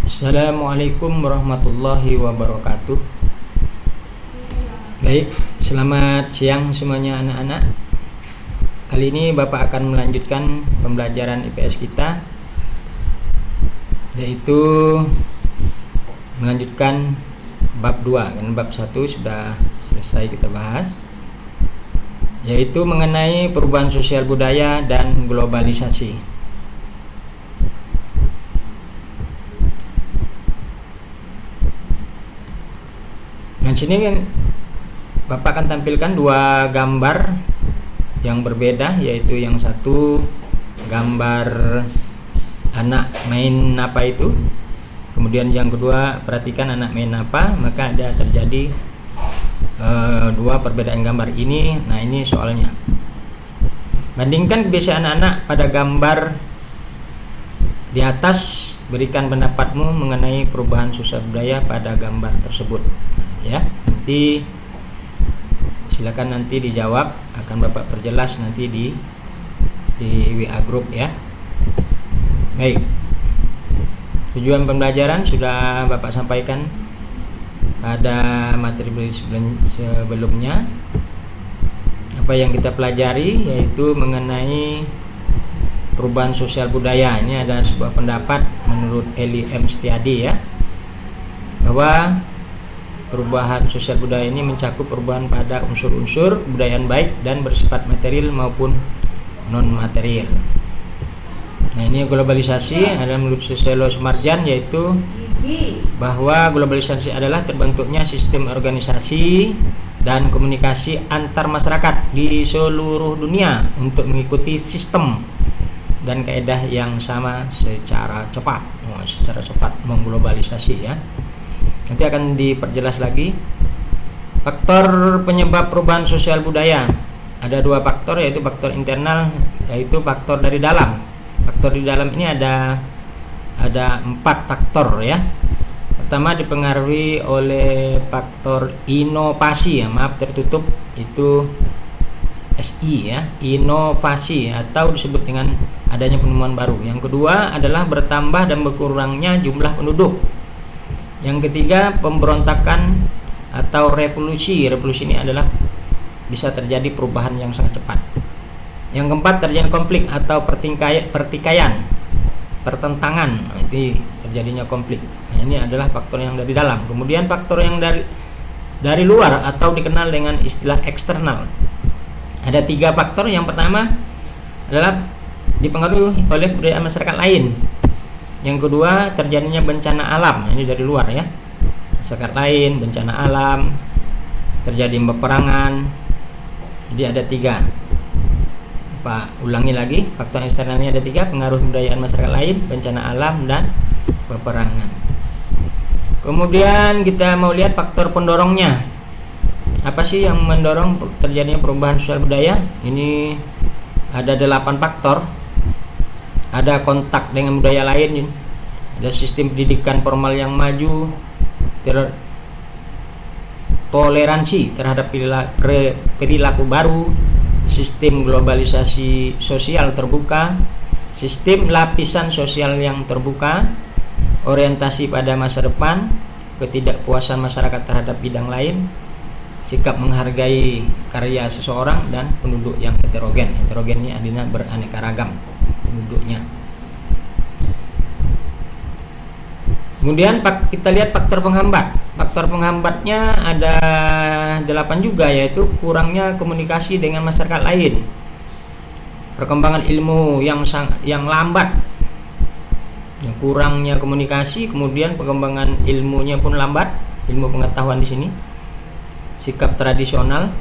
Assalamualaikum warahmatullahi wabarakatuh. Baik, selamat siang semuanya anak-anak. Kali ini Bapak akan melanjutkan pembelajaran IPS kita, yaitu melanjutkan bab 2. Kan bab 1 sudah selesai kita bahas, yaitu mengenai perubahan sosial budaya dan globalisasi. Di sini Bapak akan tampilkan dua gambar yang berbeda, yaitu yang satu gambar anak main apa itu, kemudian yang kedua perhatikan anak main apa, maka ada terjadi dua perbedaan gambar ini. Nah, ini soalnya. Bandingkan kebiasaan anak pada gambar di atas, berikan pendapatmu mengenai perubahan sosial budaya pada gambar tersebut. Ya, nanti silakan nanti dijawab, akan Bapak perjelas nanti di WA group ya. Baik, tujuan pembelajaran sudah Bapak sampaikan pada materi sebelumnya. Apa yang kita pelajari yaitu mengenai perubahan sosial budaya. Ini ada sebuah pendapat menurut Eli M. Setiadi ya, bahwa perubahan sosial budaya ini mencakup perubahan pada unsur-unsur kebudayaan baik dan bersifat material maupun non-material. Nah, ini globalisasi ada menurut Susilo Sumarjan, yaitu bahwa globalisasi adalah terbentuknya sistem organisasi dan komunikasi antar masyarakat di seluruh dunia untuk mengikuti sistem dan kaedah yang sama secara cepat mengglobalisasi ya. Nanti akan diperjelas lagi. Faktor penyebab perubahan sosial budaya ada dua faktor, yaitu faktor internal, yaitu faktor dari dalam. Faktor di dalam ini ada 4 faktor ya. Pertama dipengaruhi oleh faktor inovasi ya, maaf tertutup itu SI ya, inovasi atau disebut dengan adanya penemuan baru. Yang kedua adalah bertambah dan berkurangnya jumlah penduduk. Yang ketiga pemberontakan atau revolusi. Revolusi ini adalah bisa terjadi perubahan yang sangat cepat. Yang keempat terjadi konflik atau pertikaian, pertentangan. Nah, itu terjadinya konflik. Nah, ini adalah faktor yang dari dalam. Kemudian faktor yang dari luar atau dikenal dengan istilah eksternal. Ada 3 faktor. Yang pertama adalah dipengaruhi oleh budaya masyarakat lain. Yang kedua terjadinya bencana alam, ini dari luar ya, masyarakat lain, bencana alam, terjadi peperangan. Jadi ada 3. Pak ulangi lagi, faktor eksternalnya ada 3, pengaruh budaya masyarakat lain, bencana alam, dan peperangan. Kemudian kita mau lihat faktor pendorongnya. Apa sih yang mendorong terjadinya perubahan sosial budaya? Ini ada 8 faktor. Ada kontak dengan budaya lain, ada sistem pendidikan formal yang maju, toleransi terhadap perilaku baru, sistem globalisasi sosial terbuka, sistem lapisan sosial yang terbuka, orientasi pada masa depan, ketidakpuasan masyarakat terhadap bidang lain, sikap menghargai karya seseorang, dan penduduk yang heterogen. Heterogen ini artinya beraneka ragam penduduknya. Kemudian kita lihat faktor penghambat. Faktor penghambatnya ada 8 juga, yaitu kurangnya komunikasi dengan masyarakat lain, perkembangan ilmu yang lambat, kurangnya komunikasi, kemudian perkembangan ilmunya pun lambat, ilmu pengetahuan di sini, sikap tradisional,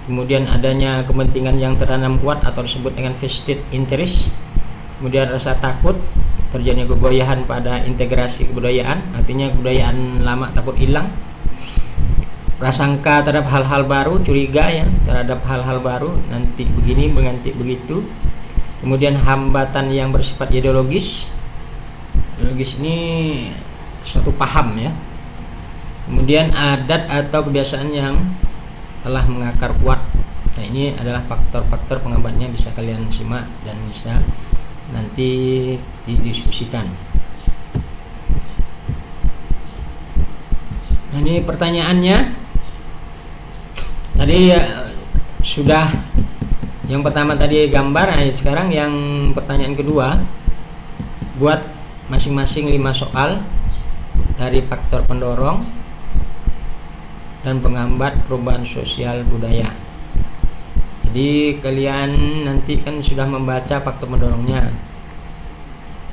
kemudian adanya kepentingan yang tertanam kuat atau disebut dengan vested interest, kemudian rasa takut, terjadinya kegoyahan pada integrasi kebudayaan, artinya kebudayaan lama takut hilang, prasangka terhadap hal-hal baru, curiga ya terhadap hal-hal baru, nanti begini nanti begitu, kemudian hambatan yang bersifat ideologis. Ideologis ini suatu paham ya, kemudian adat atau kebiasaan yang telah mengakar kuat. Nah, ini adalah faktor-faktor penghambatnya, bisa kalian simak dan bisa nanti didiskusikan. Nah, ini pertanyaannya. Tadi sudah yang pertama tadi gambar. Nah, sekarang yang pertanyaan kedua, buat masing-masing 5 soal dari faktor pendorong dan penghambat perubahan sosial budaya. Jadi kalian nanti kan sudah membaca faktor pendorongnya,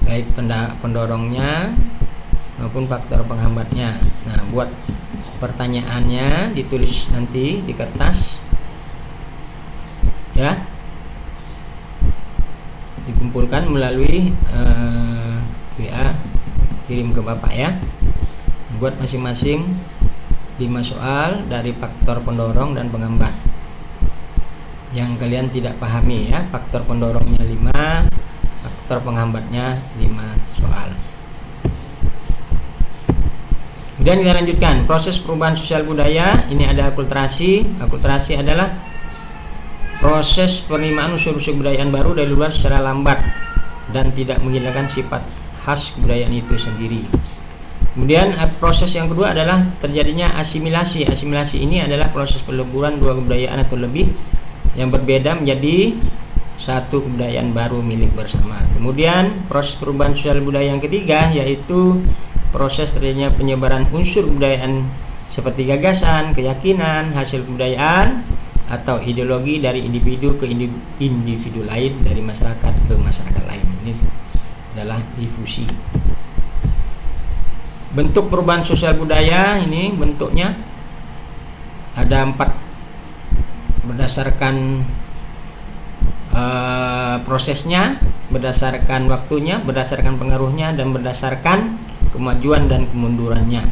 baik pendorongnya maupun faktor penghambatnya. Nah, buat pertanyaannya ditulis nanti di kertas, ya, dikumpulkan melalui WA, kirim ke Bapak ya. Buat masing-masing 5 soal dari faktor pendorong dan penghambat yang kalian tidak pahami ya. Faktor pendorongnya 5, faktor penghambatnya 5 soal. Kemudian kita lanjutkan proses perubahan sosial budaya. Ini ada akulturasi. Akulturasi adalah proses penerimaan unsur-unsur kebudayaan baru dari luar secara lambat dan tidak menghilangkan sifat khas kebudayaan itu sendiri. Kemudian proses yang kedua adalah terjadinya asimilasi. Asimilasi ini adalah proses peleburan dua kebudayaan atau lebih yang berbeda menjadi satu kebudayaan baru milik bersama. Kemudian proses perubahan sosial budaya yang ketiga yaitu proses terjadinya penyebaran unsur kebudayaan seperti gagasan, keyakinan, hasil kebudayaan atau ideologi dari individu ke individu lain, dari masyarakat ke masyarakat lain. Ini adalah difusi. Bentuk perubahan sosial budaya ini bentuknya ada 4 berdasarkan prosesnya, berdasarkan waktunya, berdasarkan pengaruhnya, dan berdasarkan kemajuan dan kemundurannya.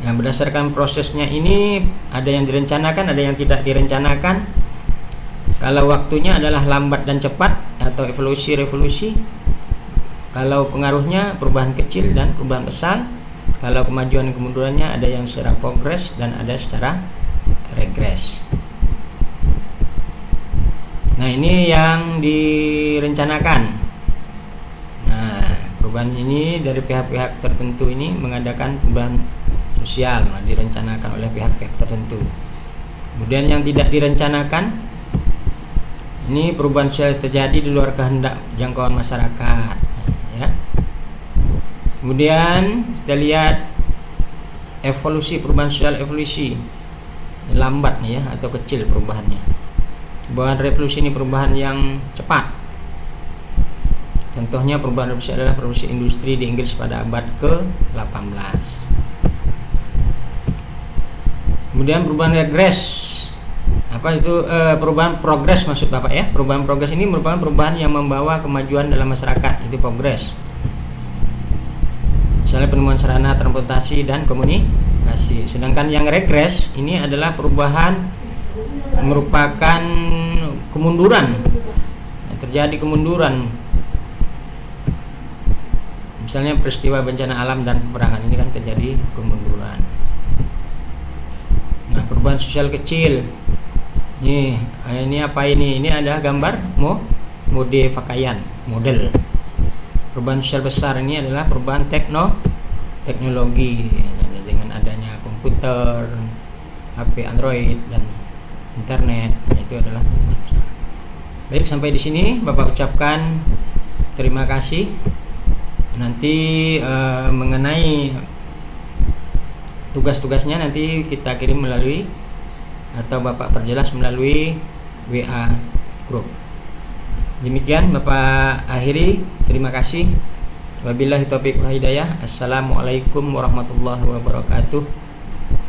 Nah, berdasarkan prosesnya ini ada yang direncanakan, ada yang tidak direncanakan. Kalau waktunya adalah lambat dan cepat atau evolusi revolusi. Kalau pengaruhnya perubahan kecil dan perubahan besar. Kalau kemajuan dan kemundurannya ada yang secara progres dan ada secara regres. Nah, ini yang direncanakan. Nah, perubahan ini dari pihak-pihak tertentu ini mengadakan perubahan sosial, direncanakan oleh pihak-pihak tertentu. Kemudian yang tidak direncanakan, ini perubahan sosial terjadi di luar kehendak jangkauan masyarakat, ya. Kemudian kita lihat evolusi perubahan sosial, evolusi lambat nih ya atau kecil perubahannya. Perubahan revolusi ini perubahan yang cepat. Contohnya perubahan revolusi adalah revolusi industri di Inggris pada abad ke-18. Kemudian perubahan regres. Apa itu perubahan progres maksud Bapak ya? Perubahan progres ini merupakan perubahan yang membawa kemajuan dalam masyarakat, itu progres. Misalnya penemuan sarana transportasi dan komunikasi. Sedangkan yang regres ini adalah perubahan merupakan kemunduran. Terjadi kemunduran. Misalnya peristiwa bencana alam dan peperangan, ini kan terjadi kemunduran. Nah, perubahan sosial kecil. Ini apa ini? Ini ada gambar mode pakaian, model. Perubahan sosial besar ini adalah perubahan teknologi dengan adanya komputer, HP Android dan internet. Itu adalah baik. Sampai di sini Bapak ucapkan terima kasih. Nanti mengenai tugas-tugasnya nanti kita kirim melalui atau Bapak perjelas melalui WA group. Demikian Bapak akhiri. Terima kasih. Wabillahi taufiq wal hidayah. Assalamualaikum warahmatullahi wabarakatuh.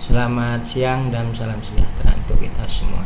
Selamat siang dan salam sejahtera untuk kita semua.